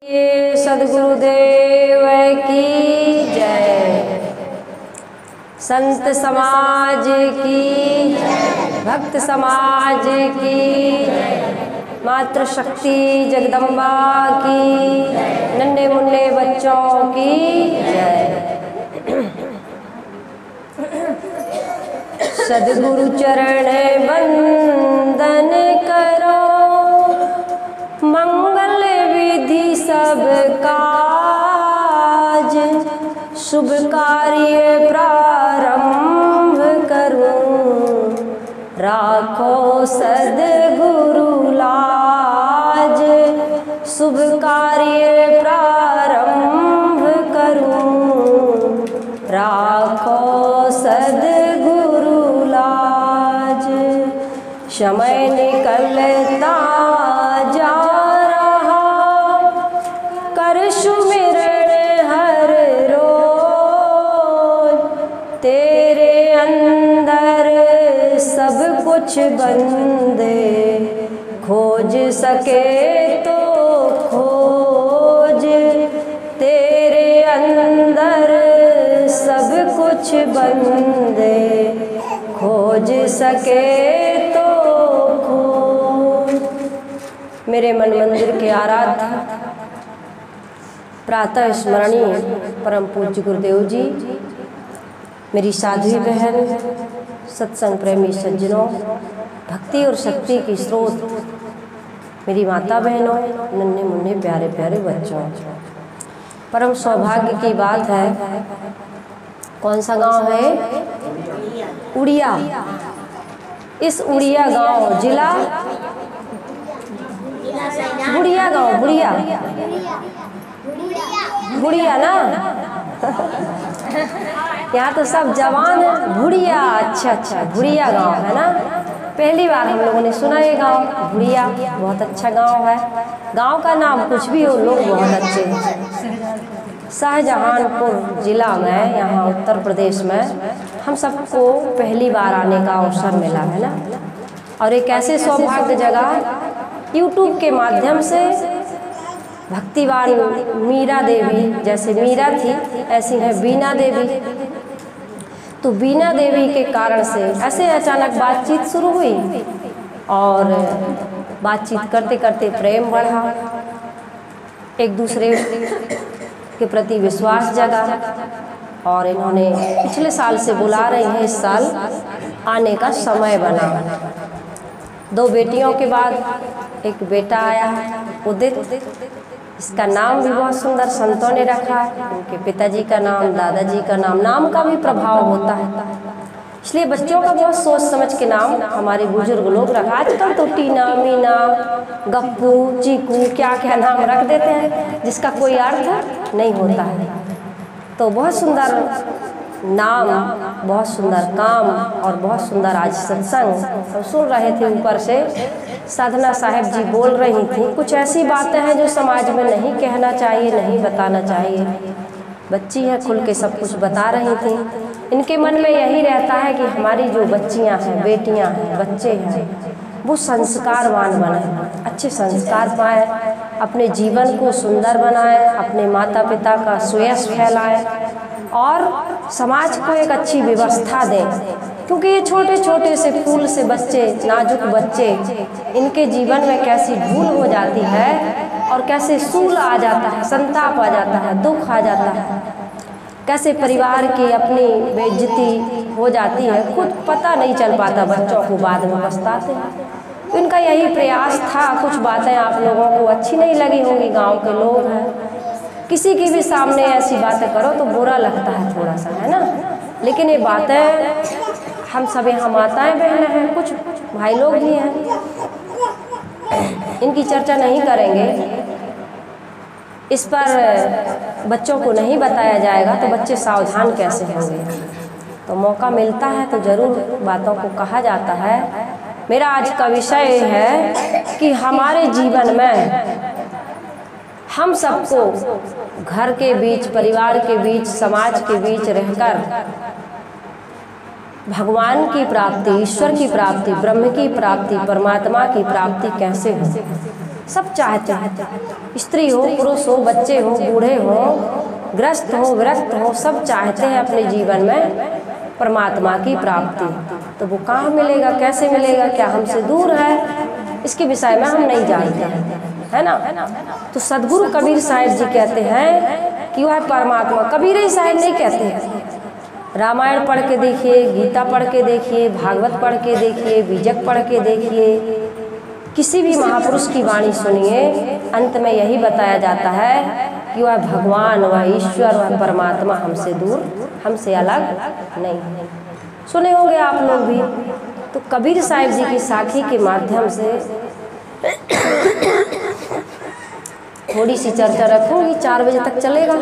ये सद्गुरुदेव की जय। संत समाज की, भक्त समाज की, मातृशक्ति जगदम्बा की, नन्हे मुन्ने बच्चों की जय। सद्गुरु चरण वंदन करो, मंगल विधि सब काज, शुभ कार्य प्रारंभ करूं, राखो सद्गुरु लाज। शुभ कार्य प्रारंभ करूं, राखो सद्गुरु लाज। समय निकलता जा रहा, कर सुमिरन हर रोज, तेरे अंदर सब कुछ बंदे, खोज सके तो खोज। तेरे अंदर सब कुछ बंदे, खोज सके तो खोज। मेरे मन मंदिर के आराध्य प्रातः स्मरणीय परम पूज्य गुरुदेव जी, मेरी साध्वी बहन, सत्संग प्रेमी सज्जनों, भक्ति और शक्ति की स्रोत मेरी माता बहनों, नन्हे मुन्ने प्यारे प्यारे बच्चों, परम सौभाग्य की बात है। कौन सा गांव है? उड़िया। इस उड़िया गांव, जिला बुढ़िया गांव, बुढ़िया बुढ़िया ना यहाँ तो सब जवान है। बुढ़िया, अच्छा अच्छा, बुढ़िया गांव है ना। पहली बार हम लोगों ने सुना ये गांव बुढ़िया। बहुत अच्छा गांव है। गांव का नाम कुछ भी हो, लोग बहुत अच्छे हैं। शाहजहानपुर जिला में, यहाँ उत्तर प्रदेश में हम सबको पहली बार आने का अवसर मिला है ना। और एक ऐसे सौभाग्य जगह, यूट्यूब के माध्यम से भक्तिवान मीरा देवी, जैसे मीरा थी ऐसी है बीना देवी। तो बीना देवी के कारण से ऐसे अचानक बातचीत शुरू हुई और बातचीत करते करते प्रेम बढ़ा, एक दूसरे के प्रति विश्वास जगा। और इन्होंने पिछले साल से बुला रही हैं, इस साल आने का समय बना। 2 बेटियों के बाद एक बेटा आया, उदित। इसका नाम भी बहुत सुंदर संतों ने रखा है। उनके पिताजी का नाम, दादाजी का नाम का भी प्रभाव होता है, इसलिए बच्चों का बहुत सोच समझ के नाम हमारे बुजुर्ग लोग रखा। आजकल तो टीना, मीना, गप्पू, चीकू, क्या क्या नाम रख देते हैं जिसका कोई अर्थ नहीं होता है। तो बहुत सुंदर नाम, बहुत सुंदर काम और बहुत सुंदर आज सत्संग हम सुन रहे थे। ऊपर से साधना साहिब जी बोल रही थी, कुछ ऐसी बातें हैं जो समाज में नहीं कहना चाहिए, नहीं बताना चाहिए। बच्ची है, खुल के सब कुछ बता रही थी। इनके मन में यही रहता है कि हमारी जो बच्चियां हैं, बेटियां हैं, बच्चे हैं, वो संस्कारवान बने, अच्छे संस्कार पाएँ, अपने जीवन को सुंदर बनाएं, अपने माता पिता का सुयश फैलाएं और समाज को एक अच्छी व्यवस्था दें। क्योंकि ये छोटे छोटे से फूल से बच्चे, नाजुक बच्चे, इनके जीवन में कैसी भूल हो जाती है और कैसे सूल आ जाता है, संताप आ जाता है, दुख आ जाता है, कैसे परिवार की अपनी बेइज्जती हो जाती है, खुद पता नहीं चल पाता, बच्चों को बाद में पछताते हैं। तो इनका यही प्रयास था। कुछ बातें आप लोगों को अच्छी नहीं लगी होंगी, गांव के लोग हैं, किसी की भी सामने ऐसी बातें करो तो बुरा लगता है थोड़ा सा, है ना। लेकिन ये बातें हम सब यहाँ माताएं बहनें हैं, कुछ भाई लोग भी हैं, इनकी चर्चा नहीं करेंगे। इस पर बच्चों को नहीं बताया जाएगा तो बच्चे सावधान कैसे होंगे। तो मौका मिलता है तो ज़रूर बातों को कहा जाता है। मेरा आज का विषय है कि हमारे जीवन में हम सबको घर के बीच, परिवार के बीच, समाज के बीच रहकर भगवान की प्राप्ति, ईश्वर की प्राप्ति, ब्रह्म की प्राप्ति, परमात्मा की प्राप्ति कैसे हो। सब चाहते हैं। स्त्री हो, पुरुष हो, बच्चे हो, बूढ़े हो, ग्रस्त हो, विरक्त हो, सब चाहते हैं अपने जीवन में परमात्मा की प्राप्ति। तो वो कहाँ मिलेगा, कैसे मिलेगा, क्या हमसे दूर है, इसके विषय में हम नहीं जानते, है ना। तो सदगुरु कबीर साहिब जी कहते हैं कि वह परमात्मा, कबीर ही साहिब नहीं कहते हैं। रामायण पढ़ के देखिए, गीता पढ़ के देखिए, भागवत पढ़ के देखिए, बीजक पढ़ के देखिए, किसी भी महापुरुष की वाणी सुनिए, अंत में यही बताया जाता है कि वह भगवान, वह ईश्वर, वह परमात्मा हमसे दूर, हमसे अलग नहीं। सुने होंगे आप लोग भी। तो कबीर साहिब जी की साखी के माध्यम से थोड़ी सी चर्चा रखूंगी। 4 बजे तक चलेगा।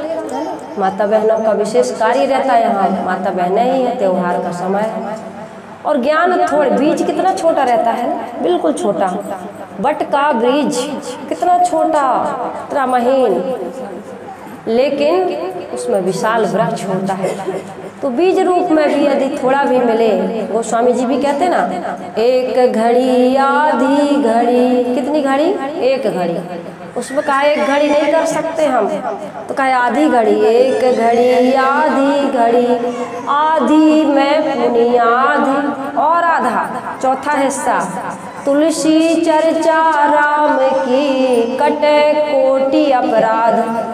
माता बहनों का विशेष कार्य रहता है यहाँ, माता बहनें ही हैं, त्योहार का समय है। और ज्ञान थोड़े, बीज कितना छोटा रहता है, बिल्कुल छोटा। बट का बीज कितना छोटा, इतना महीन, लेकिन उसमें विशाल वृक्ष होता है। तो बीज रूप में भी यदि थोड़ा भी मिले, गोस्वामी जी भी कहते ना, एक घड़ी आधी घड़ी, कितनी घड़ी, एक घड़ी, उसमें कहा एक घड़ी नहीं कर सकते हम, तो कहा आधी घड़ी, एक घड़ी आधी घड़ी, आधी में पुनी आधी और आधा, चौथा हिस्सा, तुलसी चर्चा राम की कटे कोटि अपराध।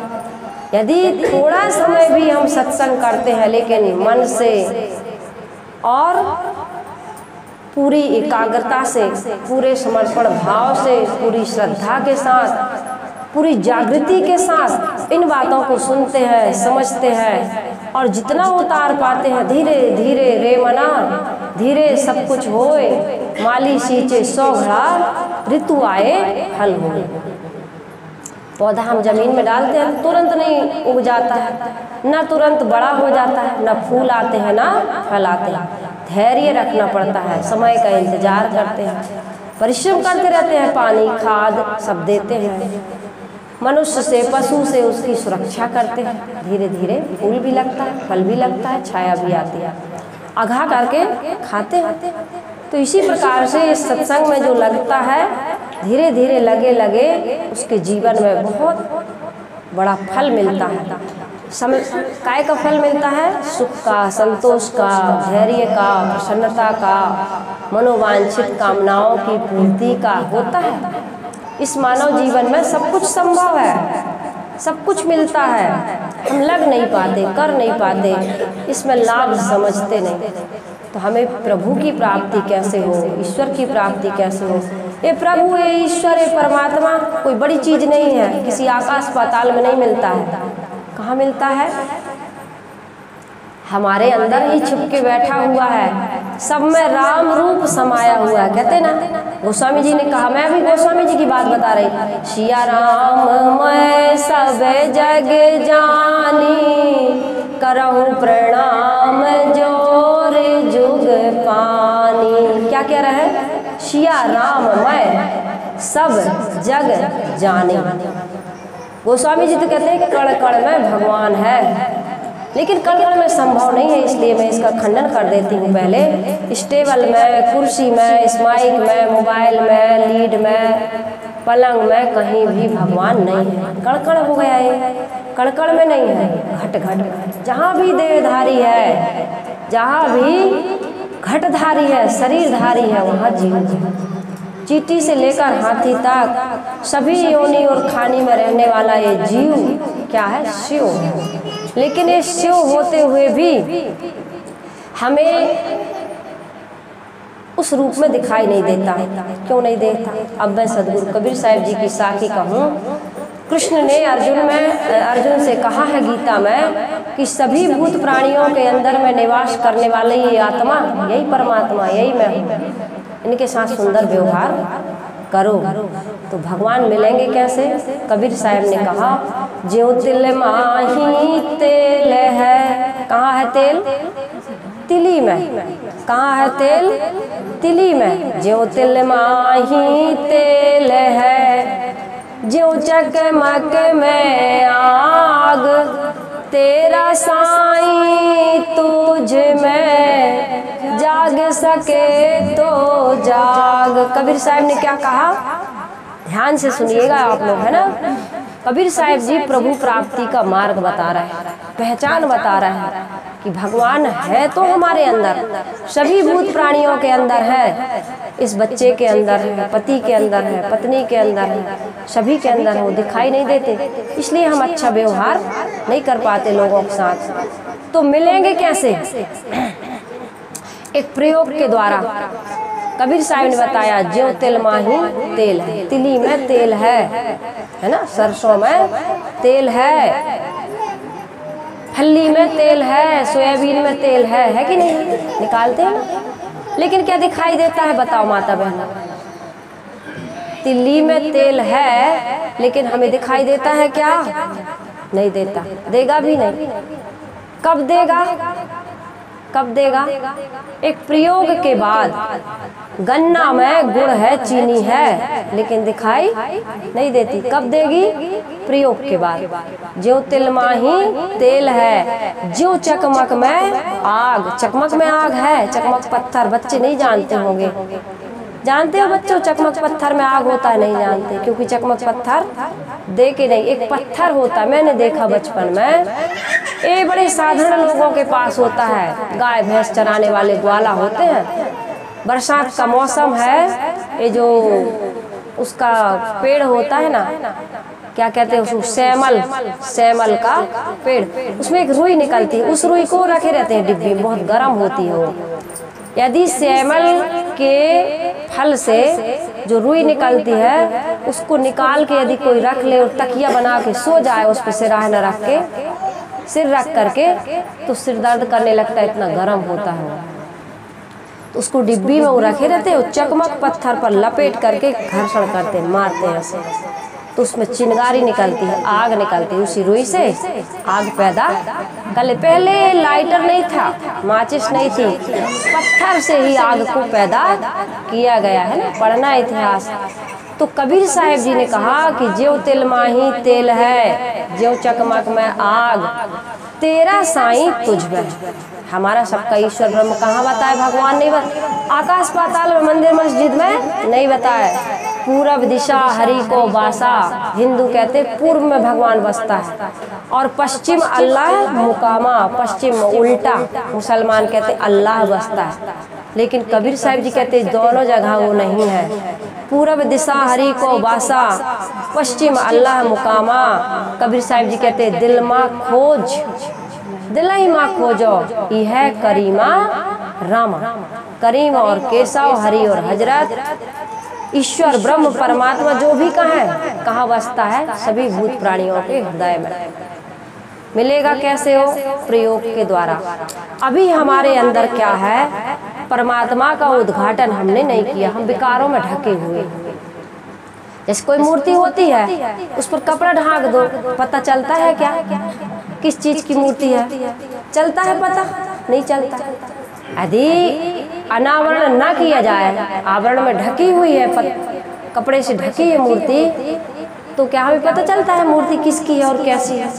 यदि थोड़ा समय भी हम सत्संग करते हैं, लेकिन मन से और पूरी एकाग्रता से, पूरे समर्पण भाव से, पूरी श्रद्धा के साथ, पूरी जागृति के साथ इन बातों को सुनते हैं, समझते हैं और जितना उतार पाते हैं, धीरे धीरे रे मना, धीरे सब कुछ होए, माली सींचे 100 घड़ा, ऋतु आए फल होए। पौधा हम जमीन में डालते हैं, तुरंत नहीं उग जाता है, ना तुरंत बड़ा हो जाता है, ना फूल आते हैं, ना फल आते हैं। धैर्य रखना पड़ता है, समय का इंतजार करते हैं, परिश्रम करते रहते हैं, पानी खाद सब देते हैं, मनुष्य से, पशु से उसकी सुरक्षा करते हैं। धीरे धीरे फूल भी लगता है, फल भी लगता है, छाया भी आती है, अघा करके खाते हैं। तो इसी प्रकार से इस सत्संग में जो लगता है, धीरे धीरे लगे लगे उसके जीवन में बहुत बड़ा फल मिलता है। समय काय का फल मिलता है, सुख का, संतोष का, धैर्य का, प्रसन्नता का, मनोवांछित कामनाओं की पूर्ति का होता है। इस मानव जीवन में सब कुछ संभव है, सब कुछ मिलता है, हम लग नहीं पाते, कर नहीं पाते, इसमें लाभ समझते नहीं। तो हमें प्रभु की प्राप्ति कैसे हो, ईश्वर की प्राप्ति कैसे हो। ये प्रभु, ये ईश्वर, ये परमात्मा कोई बड़ी चीज़ नहीं है, किसी आकाश पाताल में नहीं मिलता है। कहाँ मिलता है, हमारे अंदर ही छुप के बैठा हुआ है, सब में राम रूप समाया हुआ है। कहते ना, गोस्वामी जी ने कहा, मैं अभी गोस्वामी जी की बात बता रही, सिया राम मैं सब जग जानी, करहूँ प्रणाम जोर जुग पानी। क्या कह रहा है, सिया राम मैं सब जग जानी। गोस्वामी जी तो कहते हैं कि कण कण में भगवान है, लेकिन कण कण में संभव नहीं है, इसलिए मैं इसका खंडन कर देती हूँ। पहले स्टेबल में, कुर्सी में, स्माइक में, मोबाइल में, लीड में, पलंग में कहीं भी भगवान नहीं है। कण कण हो गया है, कण कण में नहीं है, घट घट, जहाँ भी देहधारी है, जहाँ भी घटधारी है, शरीरधारी है, वहाँ जीव है। चींटी से लेकर हाथी तक सभी योनि और खानी में रहने वाला ये जीव क्या है, शिव है। लेकिन ये शिव होते हुए भी हमें उस रूप में दिखाई नहीं देता। क्यों नहीं देता? अब मैं सदगुरु कबीर साहिब जी की साखी कहूँ। कृष्ण ने अर्जुन से कहा है गीता में कि सभी भूत प्राणियों के अंदर में निवास करने वाले ये आत्मा, यही परमात्मा, यही मैं हूँ, इनके साथ सुंदर व्यवहार करो। तो भगवान मिलेंगे कैसे? कबीर साहब ने कहा, ज्यों तिल माही तेल है। कहाँ है तेल? तिली में। कहाँ है तेल? तिली में। ज्यों तिल माही तेल है, ज्यों चकमक में आग, तेरा साईं तुझ में जाग सके तो जाग। कबीर साहब ने क्या कहा? ध्यान से सुनिएगा आप लोग, है ना। कबीर साहिब जी प्रभु प्राप्ति का मार्ग बता रहे हैं, पहचान बता रहे हैं कि भगवान है तो हमारे अंदर, सभी भूत प्राणियों के अंदर है, इस बच्चे के अंदर है, पति के अंदर है, पत्नी के अंदर है, सभी के अंदर है, वो दिखाई नहीं देते, इसलिए हम अच्छा व्यवहार नहीं कर पाते लोगों के साथ। तो मिलेंगे कैसे? एक प्रयोग के द्वारा। कबीर साहब ने बताया, ज्यों तिल माही तेल है, तिली में तेल है ना, सरसों में तेल है, फल्ली में तेल है, सोयाबीन में तेल है कि नहीं? निकालते हैं ना, लेकिन क्या दिखाई देता है बताओ माता बहन? तिल्ली में तेल है लेकिन हमें दिखाई देता है क्या? नहीं देता, देगा भी नहीं। कब देगा? कब देगा? एक प्रयोग के बाद। गन्ना में गुड़ है, चीनी है, लेकिन दिखाई नहीं देती, कब देगी? प्रयोग के बाद। ज्यों तिल माही तेल है, ज्यों चकमक में आग, चकमक में आग है, चकमक पत्थर बच्चे नहीं जानते होंगे, जानते हो बच्चों चकमक पत्थर में आग होता है? नहीं जानते, क्योंकि चकमक पत्थर देखे नहीं। एक पत्थर होता, मैंने देखा बचपन में, ये बड़े साधारण लोगों के पास होता है, गाय भैंस चराने वाले ग्वाला होते हैं, बरसात का मौसम है, ये जो उसका पेड़ होता है ना, क्या कहते हैं उसको, सैमल, सैमल का पेड़, उसमें एक रुई निकलती है, उस रुई को रखे रहते हैं डिब्बी में, बहुत गर्म होती है वो। यदि सैमल के फल से जो रुई निकलती है, उसको निकाल के यदि कोई रख ले और तकिया बना के सो जाए, उस पर सिराहना रख के, सिर रख करके, तो सिर दर्द करने लगता है, इतना गर्म होता है। तो उसको डिब्बी में वो रखे रहते हैं, चकमक पत्थर पर लपेट करके घर्षण करते हैं, मारते हैं ऐसे, तो उसमें चिंगारी निकलती है, आग निकलती है, उसी रुई से आग पैदा कर ले। पहले लाइटर नहीं था, माचिस नहीं थी, पत्थर से ही आग को पैदा किया गया है ना, पढ़ना इतिहास। तो कबीर साहब जी ने कहा कि ज्यों तिल माही तेल है, ज्यों चकमक में आग, तेरा साईं तुझ में। हमारा सबका ईश्वर ब्रह्म कहाँ बताया? भगवान नहीं बताया, आकाश पाताल में, मंदिर मस्जिद में नहीं बताया। पूरब दिशा हरि को बासा, हिंदू कहते पूर्व में भगवान बसता है, और पश्चिम अल्लाह मुकामा, पश्चिम उल्टा मुसलमान कहते अल्लाह बसता है। लेकिन कबीर साहब जी कहते दोनों जगह वो नहीं है। पूरब दिशा हरि को बासा, पश्चिम अल्लाह मुकामा। कबीर साहब जी कहते दिल माँ खोज, दिल ही माँ खोजो, यह करीमा रामा। करीम और केशव, हरि और हजरत, ईश्वर ब्रह्म परमात्मा जो भी कहाँ बसता है? सभी भूत प्राणियों के हृदय में। मिलेगा कैसे हो? प्रयोग के द्वारा। अभी हमारे अंदर क्या है? परमात्मा का उद्घाटन हमने नहीं किया, हम विकारों में ढके हुए। जैसे कोई मूर्ति होती है, उस पर कपड़ा ढाक दो, पता चलता है क्या किस चीज की मूर्ति है? चलता है पता? नहीं चलता। यदि अनावरण न किया जाए, आवरण में ढकी हुई है, कपड़े से ढकी है मूर्ति, तो क्या हमें पता चलता है मूर्ति किसकी है और कैसी है?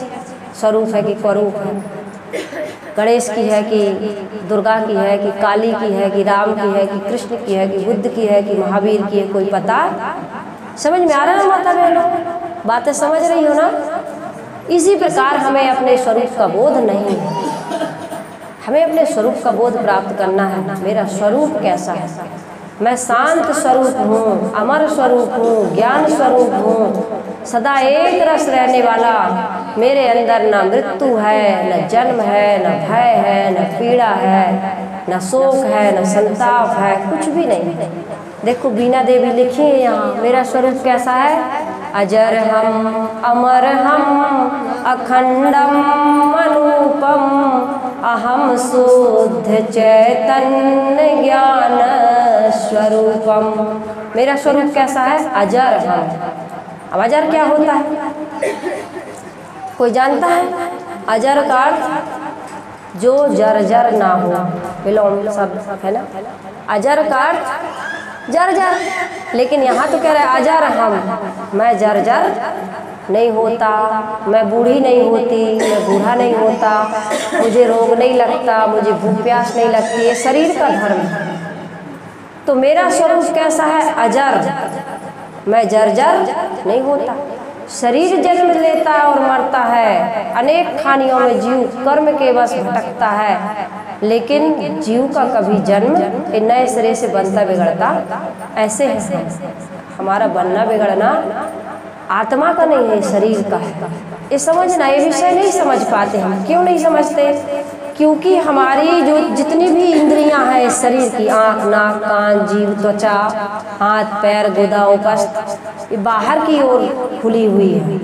स्वरूप है कि स्वरूप है, गणेश की है कि दुर्गा की है कि काली की है कि राम की है कि कृष्ण की है कि बुद्ध की है कि महावीर की है? कोई पता? समझ में आ रहा है माता बहनों? बातें समझ रही हो ना? इसी प्रकार हमें अपने स्वरूप का बोध नहीं है, हमें अपने स्वरूप का बोध प्राप्त करना है। मेरा स्वरूप कैसा है? मैं शांत स्वरूप हूँ, अमर स्वरूप हूँ, ज्ञान स्वरूप हूँ, सदा एक रस रहने वाला। मेरे अंदर न मृत्यु है, न जन्म है, न भय है, न पीड़ा है, न शोक है, न संताप है, कुछ भी नहीं। देखो बीना देवी लिखी है यहाँ, मेरा स्वरूप कैसा है? अजर हम, अमर हम, अखंडम अनुपम, अहम शुद्ध चैतन्य ज्ञान स्वरूपम। मेरा स्वरूप कैसा है? अजर हम। अब अजर क्या होता है? कोई जानता है? अजर का अर्थ जो जर्जर ना हो, विलोम शब्द है ना। अजर का अर्थ जर्जर, लेकिन यहाँ तो कह रहे हैं अजर हम, मैं जर्जर नहीं होता, मैं बूढ़ी नहीं होती, मैं बूढ़ा नहीं होता, मुझे रोग नहीं लगता, मुझे भूख प्यास नहीं लगती, ये शरीर का धर्म है। तो मेरा स्वरूप कैसा है? अजर। मैं जर्जर नहीं होता। शरीर जन्म लेता और मरता है, अनेक खानियों में जीव कर्म के बस भटकता है, लेकिन जीव का कभी जन्म नए सिरे से बनता बिगड़ता ऐसे है। हमारा बनना बिगड़ना आत्मा का नहीं है, शरीर का है। ये समझना, ये विषय नहीं समझ पाते हम। क्यों नहीं समझते? क्योंकि हमारी जो जितनी भी इंद्रियां हैं शरीर की, आँख, नाक, कान, जीभ, त्वचा, हाथ, पैर, गुदा, उपस्थ, ये बाहर की ओर खुली हुई है।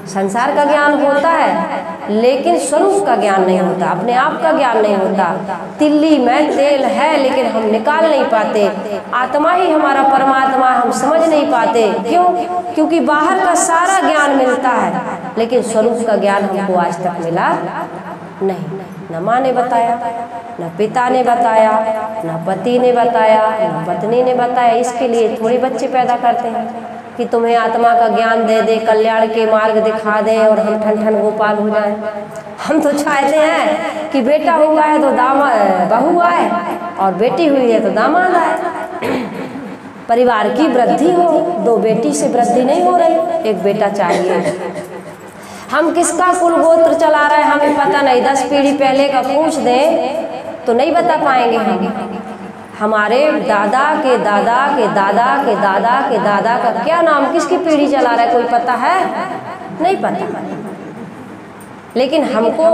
संसार का ज्ञान होता है, लेकिन स्वरूप का ज्ञान नहीं होता, अपने आप का ज्ञान नहीं होता। तिल्ली में तेल है, लेकिन हम निकाल नहीं पाते। आत्मा ही हमारा परमात्मा, हम समझ नहीं पाते। क्यों? क्योंकि बाहर का सारा ज्ञान मिलता है, लेकिन स्वरूप का ज्ञान हमको आज तक मिला नहीं। न माँ ने बताया, न पिता ने बताया, न पति ने बताया, न पत्नी ने बताया। इसके लिए थोड़ी बच्चे पैदा करते हैं कि तुम्हें आत्मा का ज्ञान दे दे, कल्याण के मार्ग दिखा दे और हम ठन ठन गोपाल हो जाएं। हम तो चाहते हैं कि बेटा हुआ है तो बहू आए, और बेटी हुई है तो दामाद आए। परिवार की वृद्धि हो, 2 बेटी से वृद्धि नहीं हो रही, 1 बेटा चाहिए। हम किसका कुल गोत्र चला रहे हैं हमें पता नहीं। 10 पीढ़ी पहले का पूछ दें तो नहीं बता पाएंगे हम। हमारे दादा के दादा के दादा के दादा के दादा का क्या नाम, किसकी पीढ़ी चला रहा है, कोई पता है? नहीं पता। लेकिन हमको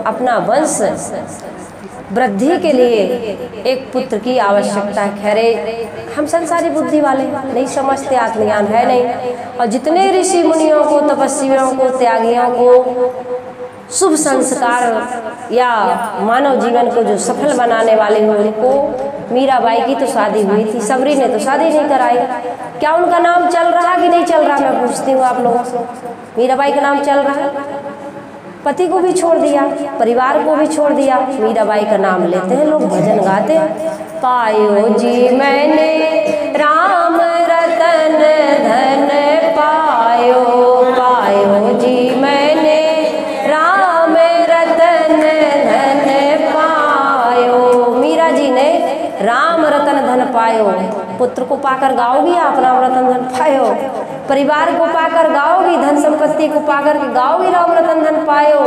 अपना वंश वृद्धि के लिए एक पुत्र की आवश्यकता है। खैरे हम संसारी बुद्धि वाले नहीं समझते, आत्मज्ञान है नहीं। और जितने ऋषि मुनियों को, तपस्वियों को, त्यागियों को, शुभ संस्कार या मानव जीवन को जो सफल बनाने वाले हैं, उनको मीराबाई की तो शादी हुई थी, सबरी ने तो शादी नहीं कराई। क्या उनका नाम चल रहा कि नहीं चल रहा? मैं पूछती हूँ आप लोगों से। मीराबाई का नाम चल रहा है। पति को भी छोड़ दिया, परिवार को भी छोड़ दिया, मीराबाई का नाम लेते हैं लोग, भजन गाते हैं। पायो जी मैंने राम रतन धन पायो, पायो जी मैंने राम रतन धन पायो। मीरा जी ने राम रतन धन पायो। पुत्र को पाकर गाओगी आप राम रतन धन पायो, परिवार को पाकर गाओगी, धन संपत्ति को पाकर के गाओगी राम रतन धन पायो।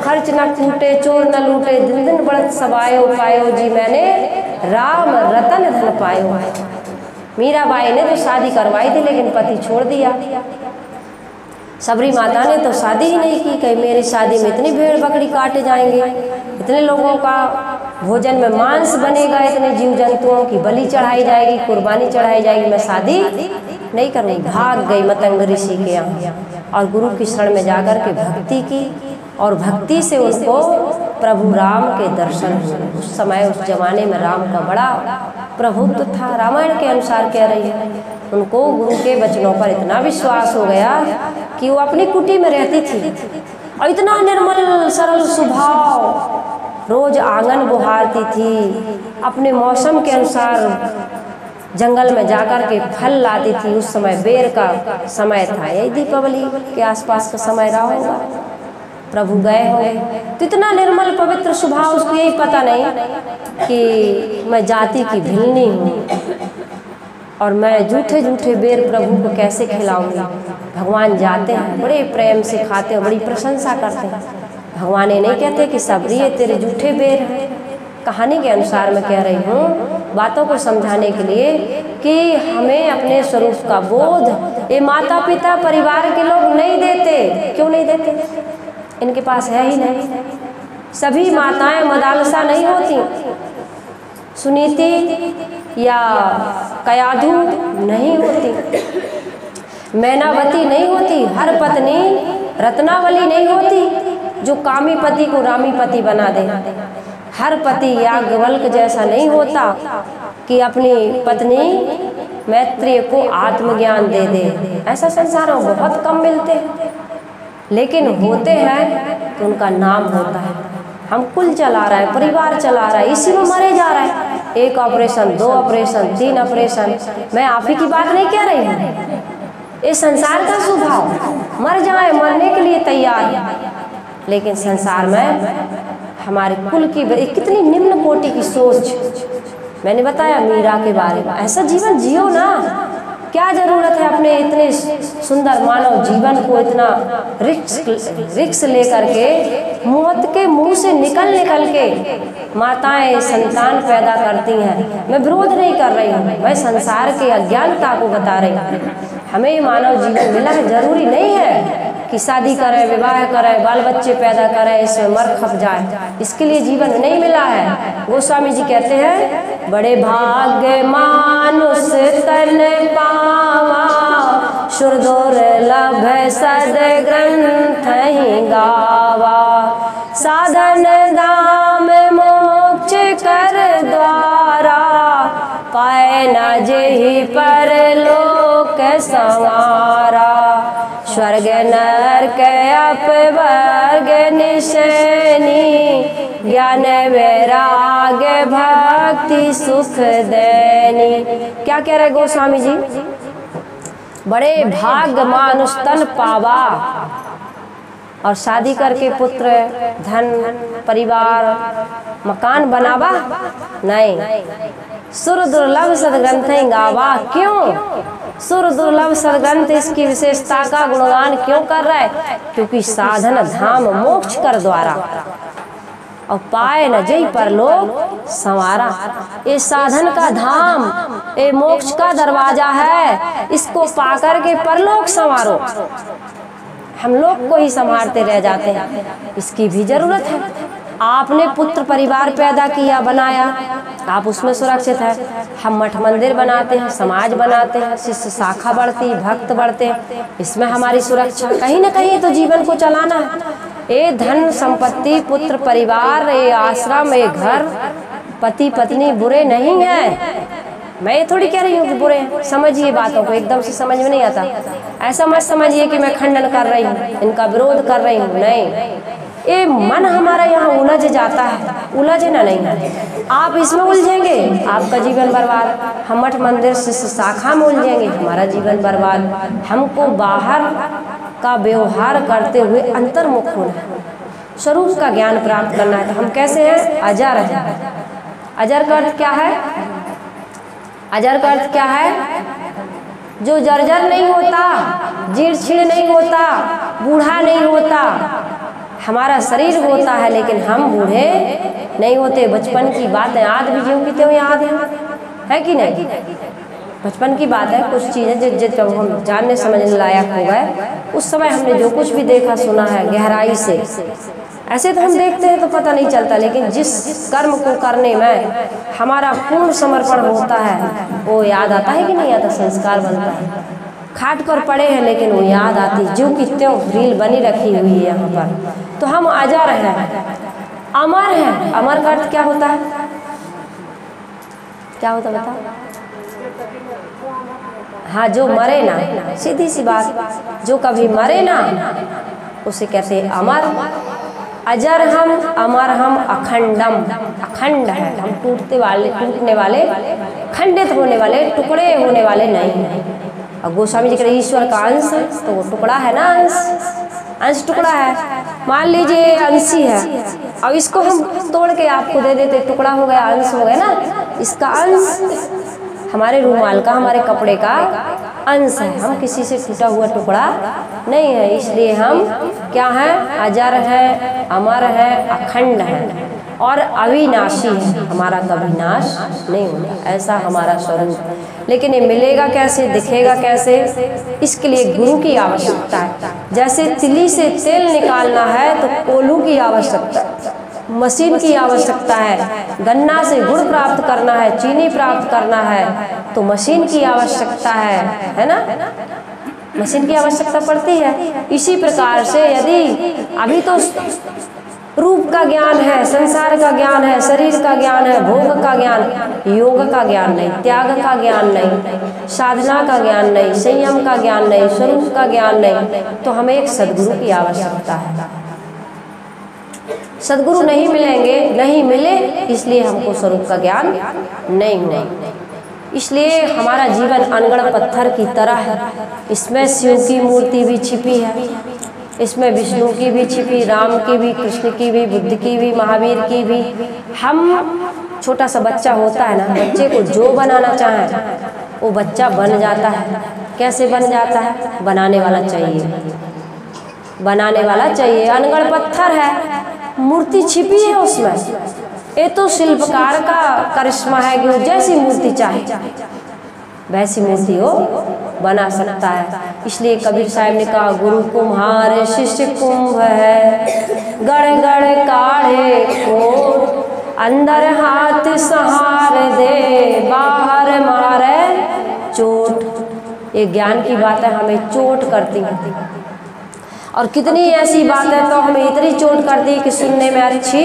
खर्च न टूटे, चोर न लूटे, दिन दिन बढ़त सबायो, पायो जी मैंने राम रतन धन पायो। मीराबाई ने तो शादी करवाई थी, लेकिन पति छोड़ दिया। सबरी माता ने तो शादी ही नहीं की, कहीं मेरी शादी में इतनी भेड़ बकरी काटे जाएंगे, इतने लोगों का भोजन में मांस बनेगा, इतने जीव जंतुओं की बलि चढ़ाई जाएगी, कुर्बानी चढ़ाई जाएगी, मैं शादी नहीं करूँगी। भाग गई मतंग ऋषि के यहाँ और गुरु की शरण में जाकर के भक्ति की, और भक्ति से उनको प्रभु राम के दर्शन हुए। उस समय उस जमाने में राम का बड़ा प्रभुत्व था। रामायण के अनुसार कह रही है, उनको गुरु के वचनों पर इतना विश्वास हो गया कि वो अपनी कुटी में रहती थी और इतना निर्मल सरल स्वभाव, रोज आंगन बुहारती थी, अपने मौसम के अनुसार जंगल में जाकर के फल लाती थी। उस समय बेर का समय था, यही दीपावली के आसपास का समय रहा होगा। प्रभु गए होंगे तो इतना निर्मल पवित्र स्वभाव, उसको यही पता नहीं कि मैं जाति की भिलनी हूँ और मैं झूठे झूठे बेर प्रभु को कैसे खिलाऊंगी। भगवान जाते हैं, बड़े प्रेम से खाते हैं, बड़ी प्रशंसा करते हैं। भगवान ये नहीं कहते कि सबरी ये तेरे झूठे बेर हैं। कहानी के अनुसार मैं कह रही हूँ, बातों को समझाने के लिए कि हमें अपने स्वरूप का बोध ये माता पिता परिवार के लोग नहीं देते। क्यों नहीं देते? इनके पास है ही नहीं। सभी माताएं मदालसा नहीं होती, सुनीति या कयाधु नहीं होती, मैनावती नहीं होती, हर पत्नी रत्नावली नहीं होती जो कामी पति को रामी पति बना दे। हर पति याज्ञवल्क जैसा नहीं होता कि अपनी पत्नी मैत्रेय को आत्मज्ञान दे दे। ऐसा संसार में बहुत कम मिलते हैं, लेकिन होते हैं तो उनका नाम होता है। हम कुल चला रहा है, परिवार चला रहा है, इसी में मरे जा रहा है। 1 ऑपरेशन, 2 ऑपरेशन, 3 ऑपरेशन। मैं आप ही की बात नहीं कह रही हूँ, ये संसार का स्वभाव। मर जाए, मरने के लिए तैयार है, लेकिन संसार में हमारे कुल की कितनी निम्न कोटि की सोच। मैंने बताया मीरा के बारे में, ऐसा जीवन जियो ना क्या जरूरत है अपने इतने सुंदर मानव जीवन को इतना रिक्स लेकर के मौत के मुंह से निकल के माताएं संतान पैदा करती हैं। मैं विरोध नहीं कर रही हूँ, मैं संसार के अज्ञानता को बता रही हूँ। हमें मानव जीवन मिला है, जरूरी नहीं है कि शादी करें, विवाह करें, बाल बच्चे पैदा करें, इसमें मर खप जाए, इसके लिए जीवन नहीं मिला है। गोस्वामी जी कहते हैं बड़े भाग्य मानुष तन पावा, सुर दुर्लभ सद ग्रंथ ही गावा, साधन दाम मोक्ष कर द्वारा, पाए न जेहि पर लोक संवारा, स्वर्ग नरक अपवर्ग निशनी, ज्ञान वैराग्य भक्ति सुख देनी। क्या कह रहे गोस्वामी जी? बड़े भाग्य मानुष तन पावा, और शादी करके पुत्र धन परिवार मकान बनावा नहीं, सुर दुर्लभ सदग्रंथ गावा। क्यों सुर दुर्लभ सदग्रंथ? इसकी विशेषता का गुणगान क्यों कर रहा है? क्योंकि साधन धाम मोक्ष कर द्वारा, और पाए न जय परलोक संवारा। ये साधन का धाम, ये मोक्ष का दरवाजा है, इसको पाकर के परलोक संवारो। हम लोग को ही संभालते रह जाते हैं, इसकी भी जरूरत है। आपने पुत्र परिवार पैदा किया, बनाया, आप उसमें सुरक्षित है। हम मठ मंदिर बनाते हैं, समाज बनाते हैं, शिष्य शाखा बढ़ती, भक्त बढ़ते हैं, इसमें हमारी सुरक्षा। कहीं ना कहीं तो जीवन को चलाना है। ये धन संपत्ति, पुत्र परिवार, ये आश्रम, ये घर, पति पत्नी बुरे नहीं है। मैं ये थोड़ी कह रही हूँ कि बुरे हैं, समझिए बातों को, एकदम से समझ में नहीं आता। ऐसा मत समझिए कि मैं खंडन कर रही हूँ, इनका विरोध कर रही हूँ, नहीं। ये मन हमारा यहाँ उलझ जाता है, उलझना नहीं है। आप इसमें उलझेंगे, आपका जीवन बर्बाद। हम मठ मंदिर शिष्य शाखा में उलझेंगे, हमारा जीवन बर्बाद। हमको बाहर का व्यवहार करते हुए अंतर्मुख होना है, स्वरूप का ज्ञान प्राप्त करना है। तो हम कैसे हैं? अजर है। अजर का अर्थ क्या है? अजर का अर्थ क्या है? जो जर्जर नहीं होता, जीर्ण शीर्ण नहीं होता, बूढ़ा नहीं होता। हमारा शरीर होता है लेकिन हम बूढ़े नहीं होते। बचपन की बातें आज भी ज्यों की त्यों याद है कि नहीं? बचपन की बात है, कुछ चीज़ें जब हम जानने समझने लायक हो गए, उस समय हमने जो कुछ भी देखा सुना है गहराई से, ऐसे तो हम देखते हैं तो पता नहीं चलता, लेकिन जिस कर्म को करने में हमारा पूर्ण समर्पण होता है वो याद आता है कि नहीं आता? संस्कार बनता है। खाट पर पड़े हैं लेकिन वो याद आती, जो कि त्यों रील बनी रखी हुई है यहाँ पर। तो हम अजर हैं, अमर हैं। अमर का अर्थ क्या होता है? क्या होता बताओ? हाँ, जो मरे ना, सीधी सी बात, जो कभी मरे ना उसे कहते हैं अमर। अजर हम, अमर हम, अखंडम, अखंड है। हम टूटने वाले, खंडित होने वाले, टुकड़े होने वाले नहीं है। और गोस्वामी जी कह रहे ईश्वर का अंश, तो वो टुकड़ा है ना, अंश टुकड़ा है। मान लीजिए अंशी है, अब इसको हम तोड़ के आपको दे देते, टुकड़ा हो गया, अंश हो गया ना। इसका अंश हमारे रूमाल का, हमारे कपड़े का अंश है। हम किसी से टूटा हुआ टुकड़ा नहीं है, इसलिए हम क्या हैं? अजर है, अमर है, अखंड है और अविनाशी है। हमारा कभी नाश नहीं होगा, ऐसा हमारा स्वरूप। लेकिन ये मिलेगा कैसे, दिखेगा कैसे? इसके लिए गुरु की आवश्यकता है। जैसे तिली से तेल निकालना है तो कोल्हू की आवश्यकता है, मशीन की आवश्यकता है। गन्ना से गुड़ प्राप्त करना है, चीनी प्राप्त करना है तो मशीन की आवश्यकता है ना? मशीन की आवश्यकता पड़ती है। इसी प्रकार से यदि अभी तो रूप का ज्ञान है, संसार का ज्ञान है, शरीर का ज्ञान है, भोग का ज्ञान, योग का ज्ञान नहीं, त्याग का ज्ञान नहीं, साधना का ज्ञान नहीं, संयम का ज्ञान नहीं, स्वरूप का ज्ञान नहीं, तो हमें एक सद्गुरु की आवश्यकता है। सद्गुरु नहीं मिलेंगे, नहीं मिले इसलिए हमको स्वरूप का ज्ञान नहीं हुआ। इसलिए हमारा जीवन अनगढ़ पत्थर की तरह है। इसमें शिव की मूर्ति भी छिपी है, इसमें विष्णु की भी छिपी, राम की भी, कृष्ण की भी, बुद्ध की भी, महावीर की भी। हम छोटा सा बच्चा होता है ना, बच्चे को जो बनाना चाहें वो बच्चा बन जाता है। कैसे बन जाता है? बनाने वाला चाहिए, बनाने वाला चाहिए। अनगढ़ पत्थर है, मूर्ति छिपी है उसमें। ये तो शिल्पकार का करिश्मा है कि वो जैसी मूर्ति चाहे वैसी मूर्ति हो बना सकता है। इसलिए कबीर साहब ने कहा, गुरु कुम्हार शिष्य कुंभ है, गढ़ गढ़ काढ़े को, अंदर हाथ सहार दे, बाहर मारे चोट। ये ज्ञान की बातें हमें चोट करती हैं, और कितनी ऐसी बातें तो हमें इतनी चोट करती कि सुनने में अच्छी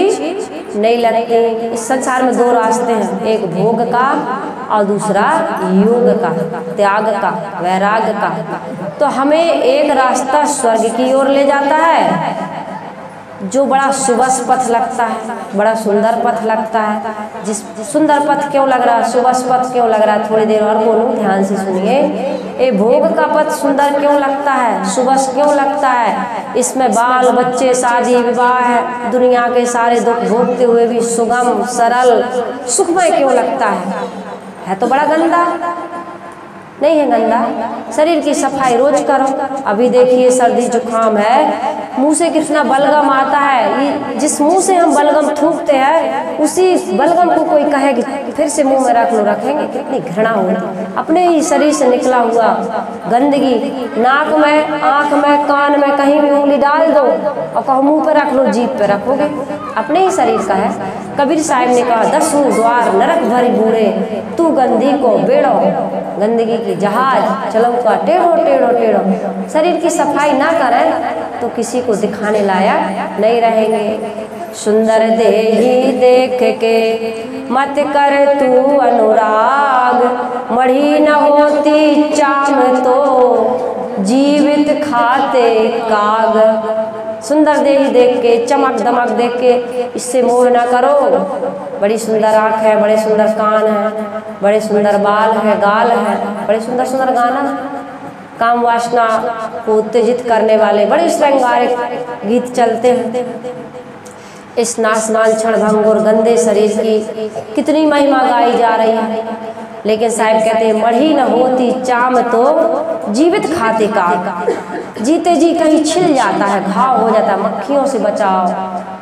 नहीं लगती। इस संसार में दो रास्ते हैं, एक भोग का और दूसरा योग का, त्याग का, वैराग का। तो हमें एक रास्ता स्वर्ग की ओर ले जाता है जो बड़ा सुबस पथ लगता है, बड़ा सुंदर पथ लगता है। जिस सुंदर पथ क्यों लग रहा है, सुबस पथ क्यों लग रहा है, थोड़ी देर और बोलूँ, ध्यान से सुनिए। ये भोग का पथ सुंदर क्यों लगता है, सुबस क्यों लगता है? इसमें बाल बच्चे, शादी विवाह, दुनिया के सारे दुख भोगते हुए भी सुगम सरल सुखमय क्यों लगता है तो बड़ा गंदा नहीं है? गंदा। शरीर की सफाई रोज करो। अभी देखिए सर्दी जुकाम है, मुंह से कितना बलगम आता है। जिस मुंह से हम बलगम थूकते हैं उसी बलगम को कोई कहे कि फिर से मुंह में रख लो, रखेंगे? कितनी घृणा होगी। अपने ही शरीर से निकला हुआ गंदगी नाक में, आँख में, कान में कहीं भी उंगली डाल दो और कहो मुँह पर रख लो, जीभ पे रखोगे, अपने ही शरीर का है। कबीर साहब ने कहा, 10 द्वार नरक भरी बूढ़े, तू गंदी को बेड़ो, गंदगी की जहाज चलऊका टेढ़ो टेढ़ो टेढ़ो। शरीर की सफाई ना करें तो किसी को दिखाने लायक नहीं रहेंगे। सुंदर देही देख के मत कर तू अनुराग, मढ़ी न होती चाम तो जीवित खाते काग। सुंदर देही देख के, चमक दमक देख के इससे मोह ना करो। बड़ी सुंदर आँख है, बड़े सुंदर कान है, बड़े सुंदर बाल है, गाल है, बड़े सुंदर सुंदर गाना, काम वासना को उत्तेजित करने वाले बड़े श्रृंगारिक गीत चलते हैं। इस नाशमान क्षण भंगुर गंदे शरीर की कितनी महिमा गाई जा रही है। लेकिन साहब कहते हैं, मढ़ी न होती चाम तो जीवित खाते काग। जीते जी कहीं छिल जाता है, घाव हो जाता है। मक्खियों से बचाओ,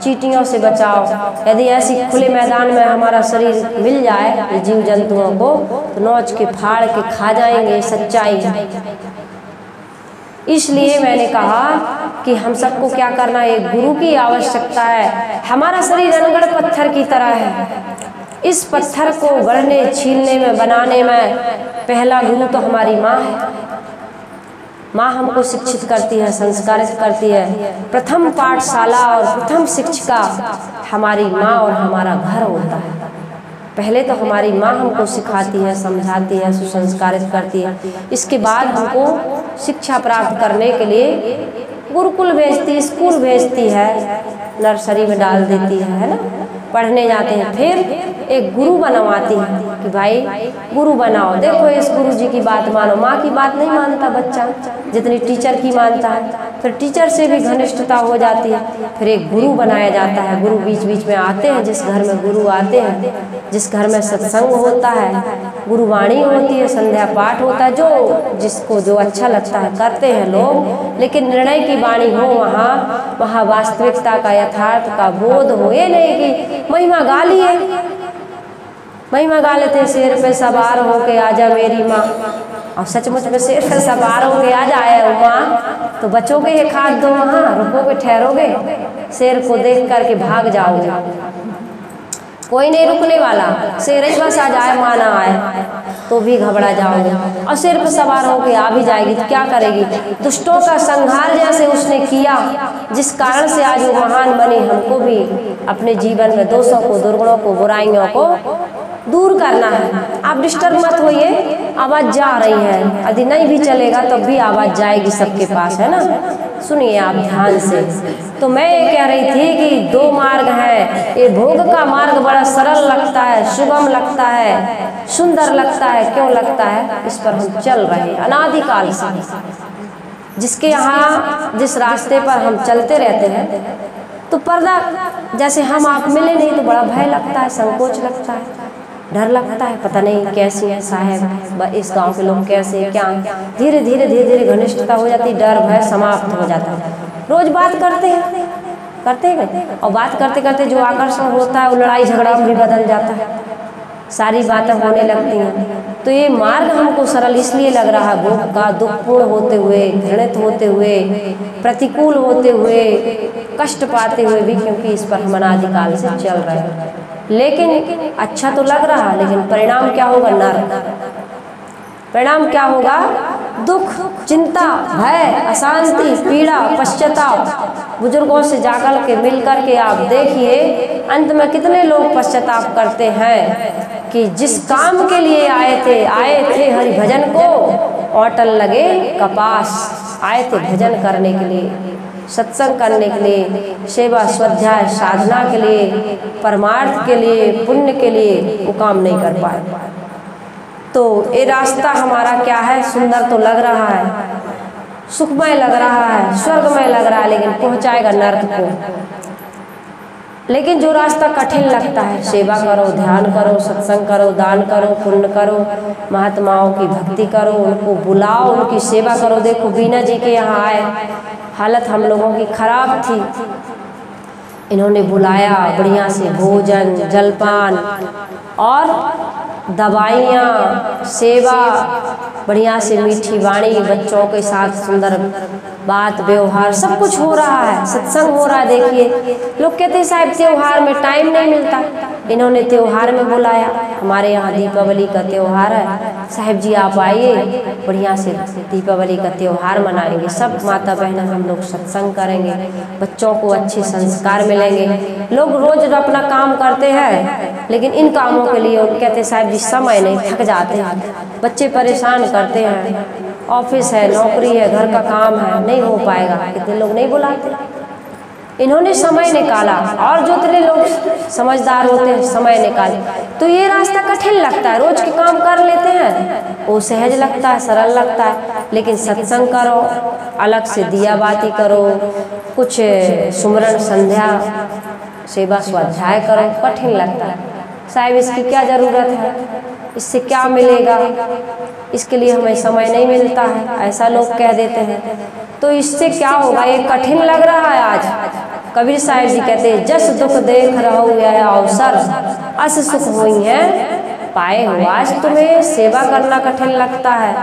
चींटियों से बचाओ। यदि ऐसी खुले मैदान में हमारा शरीर मिल जाए जीव जंतुओं को तो नोच के फाड़ के खा जाएंगे, सच्चाई है। इसलिए मैंने कहा कि हम सबको क्या करना है, एक गुरु की आवश्यकता है। हमारा शरीर अनगढ़ पत्थर की तरह है। इस पत्थर को गढ़ने, छीलने में, बनाने में पहला गुरु तो हमारी माँ है। माँ हमको शिक्षित करती है, संस्कारित करती है। प्रथम पाठशाला और प्रथम शिक्षिका हमारी माँ और हमारा घर होता है। पहले तो हमारी माँ हमको सिखाती है, समझाती है, सुसंस्कारित करती है। इसके बाद हमको शिक्षा प्राप्त करने के लिए गुरुकुल भेजती, स्कूल भेजती है, नर्सरी में डाल देती है ना, पढ़ने जाते हैं। फिर एक गुरु बनवाती है कि भाई गुरु बनाओ। देखो इस गुरु जी की बात मानो। माँ की बात नहीं मानता बच्चा जितनी टीचर की मानता है। फिर टीचर से भी घनिष्ठता हो जाती है। फिर एक गुरु बनाया जाता है। गुरु बीच बीच में आते हैं। जिस घर में गुरु आते हैं, जिस घर में सत्संग होता है, गुरुवाणी होती है, संध्या पाठ होता है, जो जिसको जो अच्छा लगता है करते हैं लोग। लेकिन निर्णय की वाणी हो वहाँ वास्तविकता का, यथार्थ का बोध हो। ये नहीं कि महिमा गा लिए, महिमा गा लेते, शेर पे सवार होके आजा मेरी माँ, और सचमुच में शेर पे सवार होके आ जाए माँ तो बचोगे एक हाथ दो वहाँ, रुकोगे, ठहरोगे, शेर को देख करके भाग जाओगे। कोई नहीं रुकने वाला। शेर ही बस आ जाए, माँ ना आए तो भी घबरा जाओगे। और शेर पर सवार होके आ भी जाएगी तो क्या करेगी? दुष्टों का संहार जैसे उसने किया, जिस कारण से आज वो महान बनी। हमको भी अपने जीवन में दोषों को, दुर्गुणों को, बुराइयों को दूर करना है। आप डिस्टर्ब मत होइए, आवाज़ जा रही है। यदि नहीं भी चलेगा तब भी आवाज़ जाएगी सबके पास, है ना। सुनिए आप ध्यान से। तो मैं ये कह रही थी कि दो मार्ग हैं। ये भोग का मार्ग बड़ा सरल लगता है, सुगम लगता है, सुंदर लगता है। क्यों लगता है? इस पर हम चल रहे हैं अनादिकाल से। जिसके यहाँ जिस रास्ते पर हम चलते रहते हैं तो पर्दा जैसे हम आप मिले नहीं तो बड़ा भय लगता है, संकोच लगता है। डर लगता है, पता नहीं कैसी है साहब, इस गांव के लोग कैसे क्या। धीरे धीरे घनिष्ठता हो जाती, डर भय समाप्त हो जाता है। रोज बात करते हैं और बात करते करते जो आकर्षण होता है वो लड़ाई झगड़ा में भी बदल जाता है, सारी बातें होने लगती हैं। तो ये मार्ग हमको सरल इसलिए लग रहा है, भोग का दुखपूर्ण होते हुए, घृणित होते हुए, प्रतिकूल होते हुए, कष्ट पाते हुए भी, क्योंकि इस पर हम अनादिकाल से चल रहे हैं। लेकिन अच्छा तो लग रहा है, लेकिन परिणाम क्या होगा? नरक। परिणाम क्या होगा? दुख, चिंता, भय, अशांति, पीड़ा, पश्चाताप। बुजुर्गों से जाकर के मिल करके आप देखिए, अंत में कितने लोग पश्चाताप करते हैं कि जिस काम के लिए आए थे हरि भजन को, औटल लगे कपास। आए थे भजन करने के लिए, सत्संग करने के लिए, सेवा स्वाध्याय साधना के लिए, परमार्थ के लिए, पुण्य के लिए, वो काम नहीं कर पाए। तो ये रास्ता हमारा क्या है? सुंदर तो लग रहा है, सुखमय लग रहा है, स्वर्गमय लग रहा है, लेकिन पहुंचाएगा नरक को। लेकिन जो रास्ता कठिन लगता है, सेवा करो, ध्यान करो, सत्संग करो, दान करो, पुण्य करो, महात्माओं की भक्ति करो, उनको बुलाओ, उनकी सेवा करो। देखो बीना जी के यहाँ आए, हालत हम लोगों की खराब थी, इन्होंने बुलाया, बढ़िया से भोजन जलपान और दवाइयाँ, सेवा, बढ़िया से मीठी वाणी, बच्चों के साथ सुंदर बात व्यवहार, सब कुछ हो रहा है, सत्संग हो रहा है। देखिए लोग कहते हैं साहब त्योहार में टाइम नहीं मिलता, इन्होंने त्योहार में बुलाया। हमारे यहाँ दीपावली का त्योहार है, साहब जी आप आइए, बढ़िया से दीपावली का त्योहार मनाएंगे, सब माता बहन हम लोग सत्संग करेंगे, बच्चों को अच्छे संस्कार मिलेंगे। लोग रोज अपना काम करते हैं, लेकिन इन कामों के लिए कहते साहब जी समय नहीं, थक जाते हैं, बच्चे परेशान करते हैं, ऑफिस है, नौकरी है, घर का काम है, नहीं हो पाएगा। कितने लोग नहीं बुलाते, इन्होंने समय निकाला। और जो इतने लोग समझदार होते हैं समय निकाले। तो ये रास्ता कठिन लगता है, रोज के काम कर लेते हैं, वो सहज लगता है, सरल लगता है, लेकिन सत्संग करो, अलग से दिया बाती करो, कुछ सुमरन संध्या सेवा स्वाध्याय करो, कठिन लगता है। साहब इसकी क्या ज़रूरत है, इससे क्या मिलेगा, इसके लिए हमें समय नहीं मिलता है, ऐसा लोग कह देते हैं। तो इससे क्या होगा? ये कठिन लग रहा है आज। कबीर साहब जी कहते हैं, जस दुख देख रहो यह अवसर, अस सुख हुई है पाए हो। आज तुम्हें सेवा करना कठिन लगता है,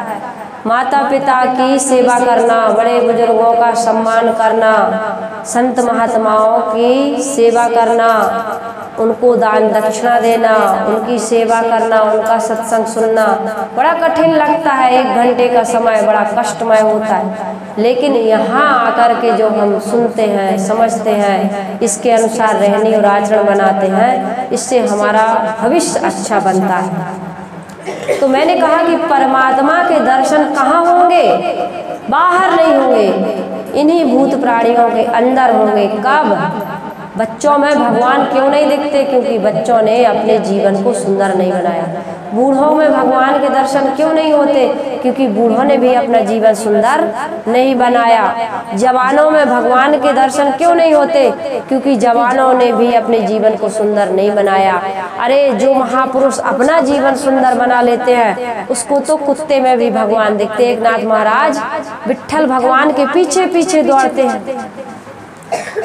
माता पिता की सेवा करना, बड़े बुजुर्गों का सम्मान करना, संत महात्माओं की सेवा करना, उनको दान दक्षिणा देना, उनकी सेवा करना, उनका सत्संग सुनना बड़ा कठिन लगता है। 1 घंटे का समय बड़ा कष्टमय होता है, लेकिन यहाँ आकर के जो हम सुनते हैं, समझते हैं, इसके अनुसार रहनी और आचरण बनाते हैं, इससे हमारा भविष्य अच्छा बनता है। तो मैंने कहा कि परमात्मा के दर्शन कहाँ होंगे? बाहर नहीं होंगे, इन्हीं भूत प्राणियों के अंदर होंगे। कब? बच्चों में भगवान क्यों नहीं दिखते? क्योंकि बच्चों ने अपने जीवन को सुंदर नहीं बनाया। बूढ़ों में भगवान के दर्शन क्यों नहीं होते? क्योंकि बूढ़ों ने भी अपना जीवन सुंदर नहीं बनाया। जवानों में भगवान के दर्शन क्यों नहीं होते? क्योंकि जवानों ने भी अपने जीवन को सुंदर नहीं बनाया। अरे जो महापुरुष अपना जीवन सुंदर बना लेते हैं, उसको तो कुत्ते में भी भगवान दिखते। एक नाथ महाराज विट्ठल भगवान के पीछे पीछे दौड़ते हैं।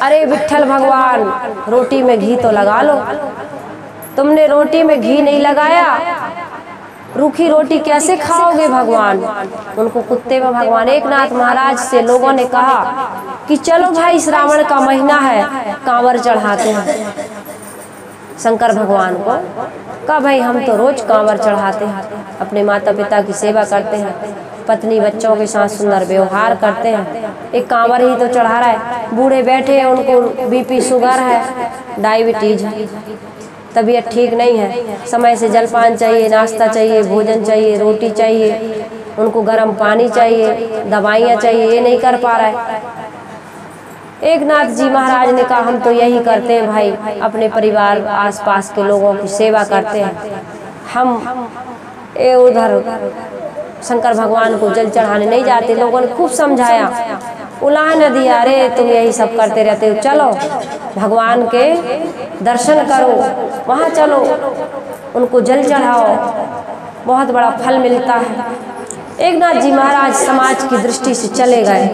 अरे विट्ठल भगवान, रोटी में घी तो लगा लो, तुमने रोटी में घी नहीं लगाया, रूखी रोटी कैसे खाओगे भगवान? उनको कुत्ते में भगवान। एक नाथ महाराज से लोगों ने कहा कि चलो भाई श्रावण का महीना है, कांवर चढ़ाते हैं शंकर भगवान को। कहा भाई हम तो रोज कांवर चढ़ाते हैं, अपने माता पिता की सेवा करते हैं, पत्नी बच्चों के साथ सुंदर व्यवहार करते हैं, एक कांवर ही तो चढ़ा रहा है। बूढ़े बैठे हैं, उनको बीपी शुगर है, डायबिटीज है, तबीयत ठीक नहीं है, समय से जलपान चाहिए, नाश्ता चाहिए, भोजन चाहिए, रोटी चाहिए, उनको गर्म पानी चाहिए, दवाइयाँ चाहिए, ये नहीं कर पा रहा है। एक नाथ जी महाराज ने कहा हम तो यही करते हैं भाई, अपने परिवार आसपास के लोगों की सेवा करते हैं, हम उधर शंकर भगवान को जल चढ़ाने नहीं जाते। लोगों ने खूब समझाया, उलाह न दिया, अरे तुम यही सब करते रहते हो, चलो भगवान के दर्शन करो, वहाँ चलो। उनको जल चढ़ाओ, बहुत बड़ा फल मिलता है। एक नाथ जी महाराज समाज की दृष्टि से चले गए।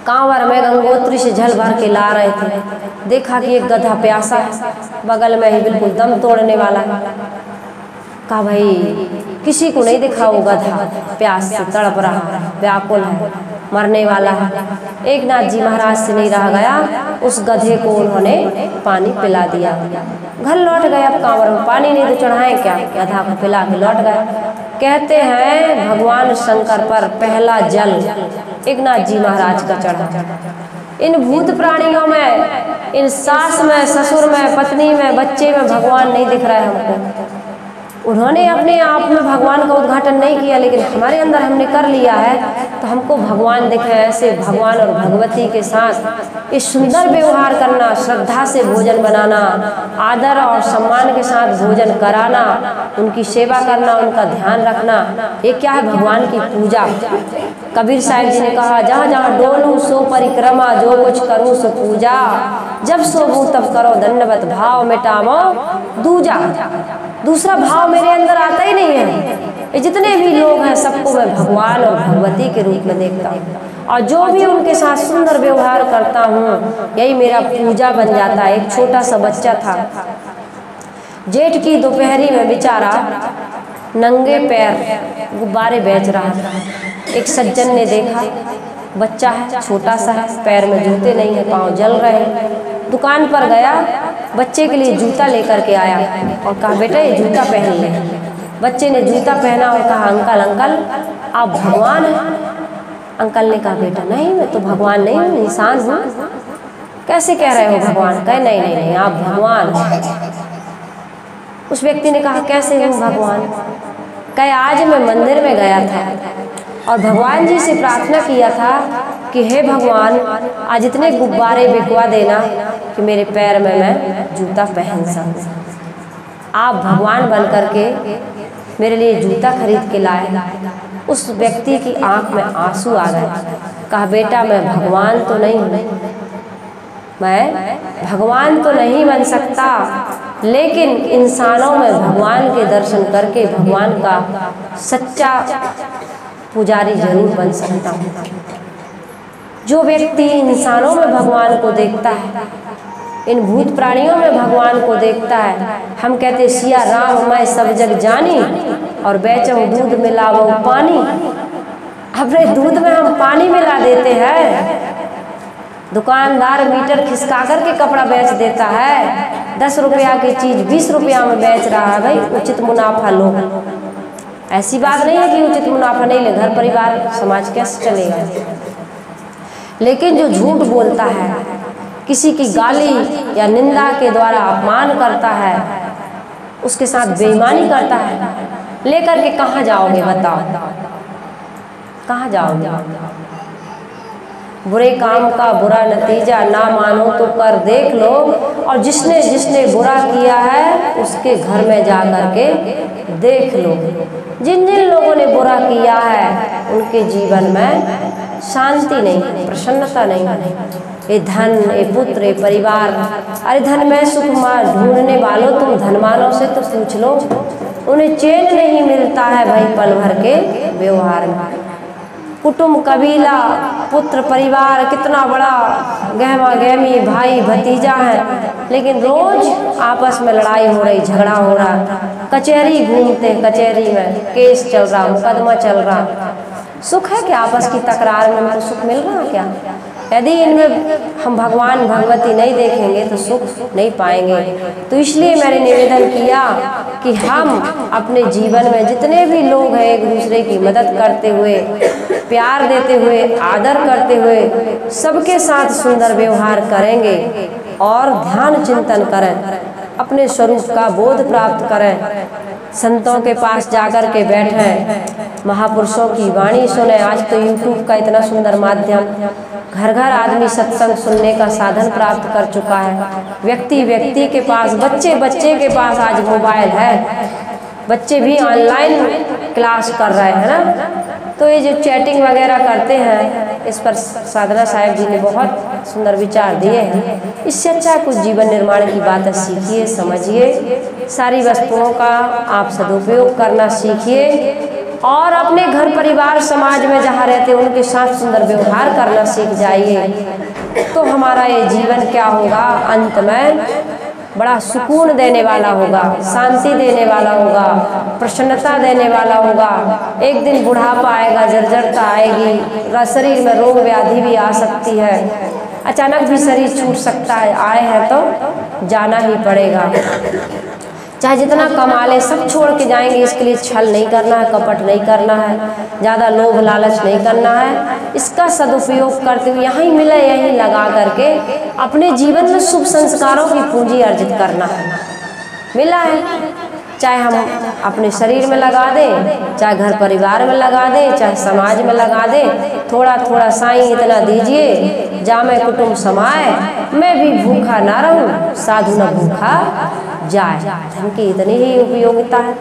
कांवर में गंगोत्री से जल भर के ला रहे थे। देखा कि एक गधा प्यासा है, बगल में ही बिल्कुल दम तोड़ने वाला है। कहा भाई किसी को नहीं देखा वो गधा प्यास से तड़प रहा, व्याकुल है, मरने वाला है। एक नाथ जी महाराज से नहीं रहा गया, उस गधे को उन्होंने पानी पिला दिया। घर लौट गए। अब कांवर में पानी नहीं तो चढ़ाएं क्या, गधा को पिला के लौट गए। कहते हैं भगवान शंकर पर पहला जल एक नाथ जी महाराज का चढ़ा। इन भूत प्राणियों में, इन सास में, ससुर में, पत्नी में, बच्चे में भगवान नहीं दिख रहा है हमको। उन्होंने अपने आप में भगवान का उद्घाटन नहीं किया, लेकिन हमारे अंदर हमने कर लिया है तो हमको भगवान दिखे। ऐसे भगवान और भगवती के साथ इस सुंदर व्यवहार करना, श्रद्धा से भोजन बनाना, आदर और सम्मान के साथ भोजन कराना, उनकी सेवा करना, उनका ध्यान रखना, ये क्या है? भगवान की पूजा। कबीर साहिब जी ने कहा, जहाँ जहाँ डोलूं सो परिक्रमा, जो कुछ करूँ सो पूजा, जब सोबूं तब करो दंडवत, भाव मिटावो दूजा। दूसरा भाव मेरे अंदर आता ही नहीं है। ये जितने भी लोग हैं सबको मैं भगवान और भगवती के रूप में देखता हूँ, और जो भी उनके साथ सुंदर व्यवहार करता हूँ यही मेरा पूजा बन जाता है। एक छोटा सा बच्चा था, जेठ की दोपहरी में बेचारा नंगे पैर गुब्बारे बेच रहा था। एक सज्जन ने देखा, बच्चा है, छोटा सा है, पैर में जूते नहीं है, पाँव जल रहे हैं। दुकान पर गया, बच्चे के लिए जूता लेकर के आया और कहा बेटा ये जूता पहन ले। बच्चे ने जूता पहना और कहा अंकल अंकल आप भगवान हैं। अंकल ने कहा बेटा नहीं, मैं तो भगवान नहीं हूँ, इंसान हूँ। कैसे कह रहे हो भगवान? कहे नहीं नहीं नहीं आप भगवान। उस व्यक्ति ने कहा कैसे हूँ भगवान? कहे आज मैं मंदिर में गया था और भगवान जी से प्रार्थना किया था कि हे भगवान आज इतने गुब्बारे बिकवा देना कि मेरे पैर में मैं जूता पहन सकूं। आप भगवान बन करके मेरे लिए जूता खरीद के लाए। उस व्यक्ति की आंख में आंसू आ गए। कहा बेटा मैं भगवान तो नहीं हूँ, मैं भगवान तो नहीं बन सकता, लेकिन इंसानों में भगवान के दर्शन करके भगवान का सच्चा पुजारी जरूर बन सकता हूँ। जो व्यक्ति इंसानों में भगवान को देखता है, इन भूत प्राणियों में भगवान को देखता है, हम कहते सिया राम मैं सब जग जानी और बेचूं दूध मिलावो पानी। अपने दूध में हम पानी मिला देते हैं। दुकानदार मीटर खिसका करके कपड़ा बेच देता है, 10 रुपया की चीज़ 20 रुपया में बेच रहा है। भाई उचित मुनाफा लो, ऐसी बात नहीं है कि उचित मुनाफा नहीं ले, घर परिवार समाज कैसे चलेगा। लेकिन जो झूठ बोलता है, किसी की गाली या निंदा के द्वारा अपमान करता है, उसके साथ बेईमानी करता है, लेकर के कहाँ जाओगे बताओ? कहाँ जाओगे? बुरे काम का बुरा नतीजा ना मानो तो कर देख लो, और जिसने जिसने बुरा किया है उसके घर में जा कर के देख लो। जिन जिन लोगों ने बुरा किया है उनके जीवन में शांति नहीं, प्रसन्नता नहीं। ये धन, ये पुत्र, ये परिवार, अरे धन में सुख मार ढूंढने वालों तुम धनवानों से तो पूछ लो, उन्हें चैन नहीं मिलता है भाई पल भर के व्यवहार में। कुटुंब, कबीला, पुत्र, परिवार कितना बड़ा गहमा गहमी भाई भतीजा है, लेकिन रोज आपस में लड़ाई हो रही, झगड़ा हो रहा, कचहरी घूमते, कचहरी में केस चल रहा, मुकदमा चल रहा। सुख है क्या आपस की तकरार में? हमको सुख मिल रहा क्या? यदि इनमें हम भगवान भगवती नहीं देखेंगे तो सुख नहीं पाएंगे। तो इसलिए मैंने निवेदन किया कि हम अपने जीवन में जितने भी लोग हैं एक दूसरे की मदद करते हुए, प्यार देते हुए, आदर करते हुए सबके साथ सुंदर व्यवहार करेंगे और ध्यान चिंतन करें, अपने स्वरूप का बोध प्राप्त करें, संतों के पास जाकर के बैठें, महापुरुषों की वाणी सुने। आज तो यूट्यूब का इतना सुंदर माध्यम, घर घर आदमी सत्संग सुनने का साधन प्राप्त कर चुका है। व्यक्ति व्यक्ति के पास, बच्चे बच्चे के पास आज मोबाइल है, बच्चे भी ऑनलाइन क्लास कर रहे हैं ना। तो ये जो चैटिंग वगैरह करते हैं, इस पर साधना साहिब जी ने बहुत सुंदर विचार दिए हैं। इससे अच्छा कुछ जीवन निर्माण की बातें सीखिए, समझिए, सारी वस्तुओं का आप सदुपयोग करना सीखिए और अपने घर परिवार समाज में जहाँ रहते उनके साथ सुंदर व्यवहार करना सीख जाइए। तो हमारा ये जीवन क्या होगा, अंत में बड़ा सुकून देने वाला होगा, शांति देने वाला होगा, प्रसन्नता देने वाला होगा। एक दिन बुढ़ापा आएगा, जर्जरता आएगी, शरीर में रोग व्याधि भी आ सकती है, अचानक भी शरीर छूट सकता है, आए हैं तो जाना ही पड़ेगा। चाहे जितना कमा ले सब छोड़ के जाएंगे। इसके लिए छल नहीं करना है, कपट नहीं करना है, ज़्यादा लोभ लालच नहीं करना है। इसका सदुपयोग करते हुए यहीं मिले यहीं लगा करके अपने जीवन में शुभ संस्कारों की पूंजी अर्जित करना है। मिला है, चाहे हम अपने शरीर में लगा दें, चाहे घर परिवार में लगा दें, चाहे समाज में लगा दें। थोड़ा थोड़ा साईं इतना दीजिए, जामे कुटुंब समाए, मैं भी भूखा ना रहूं, साधु न भूखा जाए। धन की इतनी ही उपयोगिता है।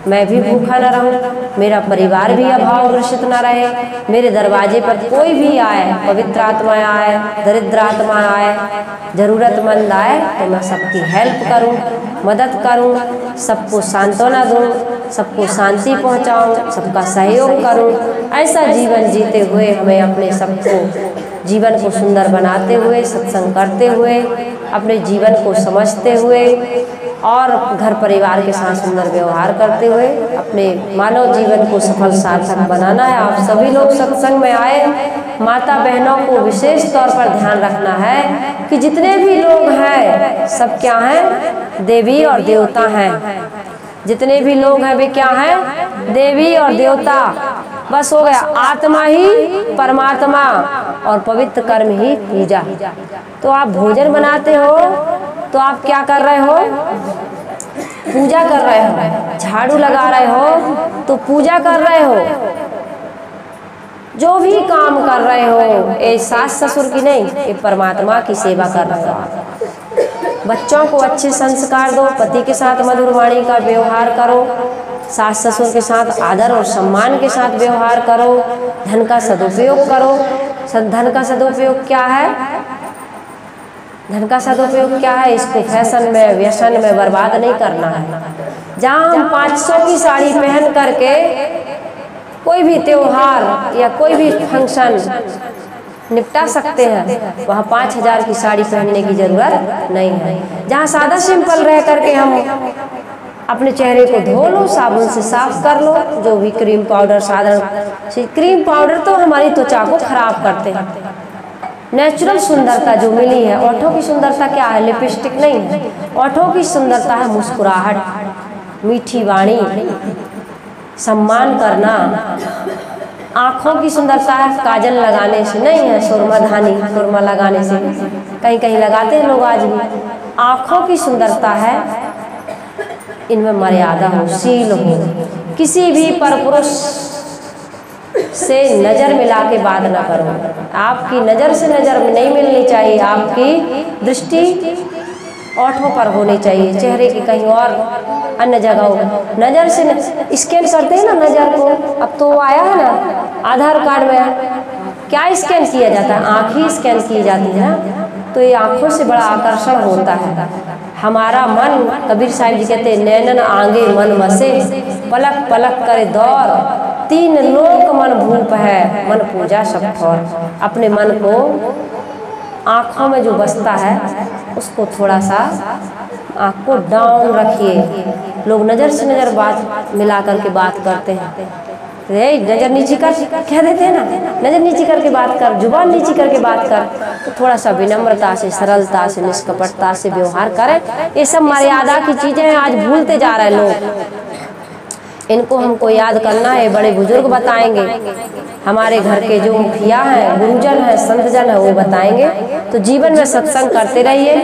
मैं भी भूखा न रहूं, मेरा परिवार भी अभावग्रसित न रहे, मेरे दरवाजे पर कोई भी आए, पवित्र आत्मा आए, दरिद्र आत्मा आए, जरूरतमंद आए, तो मैं सबकी हेल्प करूं, मदद करूं, सबको सांत्वना दूं, सबको शांति पहुंचाऊं, सबका सहयोग करूं। ऐसा जीवन जीते हुए हमें अपने सबको जीवन को सुंदर बनाते हुए, सत्संग करते हुए, अपने जीवन को समझते हुए और घर परिवार के साथ सुंदर व्यवहार करते हुए अपने मानव जीवन को सफल सार्थक बनाना है। आप सभी लोग सत्संग में आए, माता बहनों को विशेष तौर पर ध्यान रखना है कि जितने भी लोग हैं सब क्या हैं, देवी और देवता हैं। जितने भी लोग हैं वे क्या हैं, देवी और देवता। बस हो गया, आत्मा ही परमात्मा और पवित्र कर्म ही पूजा। तो आप भोजन बनाते हो तो आप क्या कर रहे हो, पूजा कर रहे हो। झाड़ू लगा रहे हो तो पूजा कर रहे हो। जो भी काम कर रहे हो, ये सास ससुर की नहीं, ये परमात्मा की सेवा कर रहे हो। बच्चों को अच्छे संस्कार दो, पति के साथ मधुर वाणी का व्यवहार करो, सास ससुर के साथ आदर और सम्मान के साथ व्यवहार करो, धन का सदुपयोग करो। धन का सदुपयोग क्या है, धन का सदुपयोग क्या है, इसको फैशन में व्यसन में बर्बाद नहीं करना है। जहाँ हम 500 की साड़ी पहन करके कोई भी त्योहार या कोई भी फंक्शन निपटा सकते हैं, वहाँ 5000 की साड़ी पहनने की जरूरत नहीं है। जहाँ सादा सिंपल रह करके हम अपने चेहरे को धो लो, साबुन से साफ कर लो, जो भी क्रीम पाउडर साधारण क्रीम पाउडर तो हमारी त्वचा को खराब करते हैं। नेचुरल सुंदरता जो मिली है, ओठों की सुंदरता क्या है, लिपस्टिक नहीं है, ओठों की सुंदरता है मुस्कुराहट, मीठी वाणी, सम्मान करना। आँखों की सुंदरता है काजल लगाने से नहीं है, सुरमा धानी सुरमा लगाने से, कहीं कहीं लगाते हैं लोग आज भी। आँखों की सुंदरता है इनमें मर्यादा हो, शील हो, किसी भी परपुरुष से नज़र मिला के बात ना करो। आपकी नज़र से नज़र नहीं मिलनी चाहिए, आपकी दृष्टि ओठों पर होनी चाहिए, चेहरे की कहीं और अन्य जगह नज़र से स्कैन करते हैं ना नज़र को। अब तो आया है ना आधार कार्ड में, क्या स्कैन किया जाता है, आँख ही स्कैन की जाती है ना। तो ये आँखों से बड़ा आकर्षण होता है। हमारा मन, कबीर साहिब जी कहते हैं, नैनन आंगे मन मसे, पलक पलक करे दौर, 3 लोक मन भूप है, मन पूजा सब ठौर। अपने मन को आँखों में जो बसता है उसको थोड़ा सा आँख को डाउन रखिए। लोग नज़र से नज़र बात मिला करके बात करते हैं, नज़र नीचे कर कह देते हैं ना, नज़र नीचे करके बात कर, जुबान नीचे करके बात कर। तो थोड़ा सा विनम्रता से, सरलता से, निष्कपटता से व्यवहार करें। ये सब मर्यादा की चीज़ें हैं, आज भूलते जा रहे हैं लोग। इनको हमको याद करना है, बड़े बुजुर्ग बताएंगे, हमारे घर के जो मुखिया हैं, गुरुजन हैं, संतजन हैं, वो बताएंगे। तो जीवन में सत्संग करते रहिए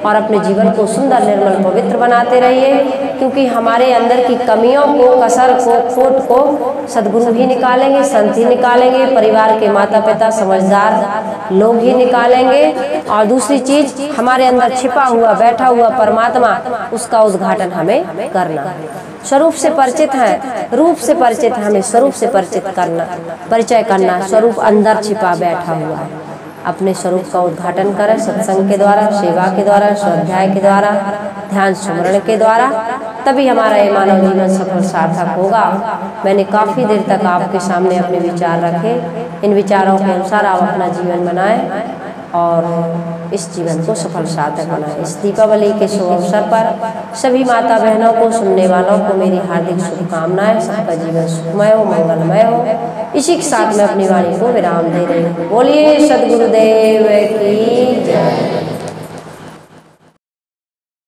और अपने जीवन को सुंदर, निर्मल, पवित्र बनाते रहिए, क्योंकि हमारे अंदर की कमियों को, कसर को, खोट को सद्गुरु ही निकालेंगे, संत ही निकालेंगे, परिवार के माता पिता समझदार लोग ही निकालेंगे। और दूसरी चीज, हमारे अंदर छिपा हुआ, बैठा हुआ परमात्मा, उसका उद्घाटन हमें करना है। स्वरूप से परिचित है, रूप से परिचित है, हमें स्वरूप से परिचित करना, परिचय करना। स्वरूप अंदर छिपा बैठा हुआ है, अपने स्वरूप का उद्घाटन करें सत्संग के द्वारा, सेवा के द्वारा, स्वाध्याय के द्वारा, ध्यान स्मरण के द्वारा, तभी हमारा ये मानव जीवन सफल सार्थक होगा। मैंने काफ़ी देर तक आपके सामने अपने विचार रखे, इन विचारों के अनुसार आप अपना जीवन बनाएं और इस जीवन को सफल सार्थक बनाएं। इस दीपावली के शुभ अवसर पर सभी माता बहनों को, सुनने वालों को मेरी हार्दिक शुभकामनाएं। सबका जीवन सुखमय हो, मंगलमय हो। इसी के साथ मैं अपनी वाणी को विराम दे रही हूँ। बोलिए सद्गुरुदेव